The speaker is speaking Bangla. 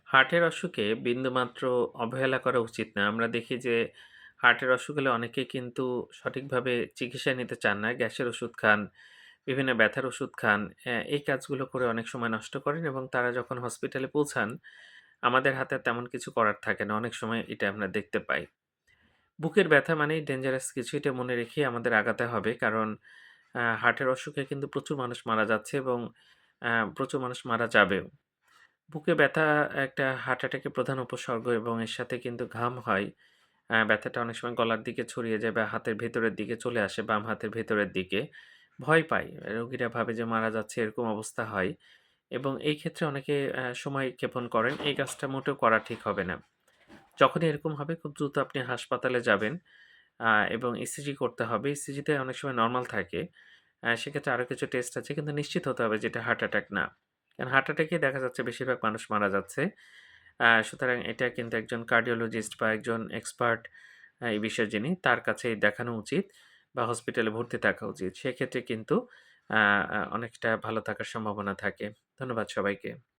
হার্টের অসুখে বিন্দুমাত্র অবহেলা করা উচিত না। আমরা দেখি যে হার্টের অসুখ হলে অনেকেই কিন্তু সঠিকভাবে চিকিৎসা নিতে চান না। গ্যাসের ওষুধ খান, বিভিন্ন ব্যথার ওষুধ খান। এই কাজগুলো করে অনেক সময় নষ্ট করেন এবং তারা যখন হসপিটালে পৌঁছান, আমাদের হাতে আর তেমন কিছু করার থাকে না। অনেক সময় এটা আমরা দেখতে পাই। বুকের ব্যথা মানেই ডেঞ্জারাস কিছু, এটা মনে রেখেই আমাদের আগাতে হবে। কারণ হার্টের অসুখে কিন্তু প্রচুর মানুষ মারা যাচ্ছে এবং প্রচুর মানুষ মারা যাবেও। বুকে ব্যথা একটা হার্ট অ্যাটাকের প্রধান উপসর্গ এবং এর সাথে কিন্তু ঘাম হয়। ব্যথাটা অনেক সময় গলার দিকে ছড়িয়ে যায় বা হাতের ভেতরের দিকে চলে আসে, বাম হাতের ভেতরের দিকে। ভয় পায়। রোগীরা ভাবে যে মারা যাচ্ছে, এরকম অবস্থা হয় এবং এই ক্ষেত্রে অনেকে সময় ক্ষেপণ করেন। এই কাজটা মোটেও করা ঠিক হবে না। যখনই এরকম হবে খুব দ্রুত আপনি হাসপাতালে যাবেন এবং ইসিজি করতে হবে। ইসিজিতে অনেক সময় নরমাল থাকে। সেক্ষেত্রে আরো কিছু টেস্ট আছে কিন্তু নিশ্চিত হতে হবে যে এটা হার্ট অ্যাটাক না। কারণ হার্ট অ্যাটাকেই দেখা যাচ্ছে বেশিরভাগ মানুষ মারা যাচ্ছে। সুতরাং এটা কিন্তু একজন কার্ডিওলজিস্ট বা একজন এক্সপার্ট এই বিষয়ে যিনি তার কাছেই দেখানো উচিত বা হসপিটালে ভর্তি থাকা উচিত। সেক্ষেত্রে কিন্তু আ আ অনেকটা ভালো থাকার সম্ভাবনা থাকে। ধন্যবাদ সবাইকে।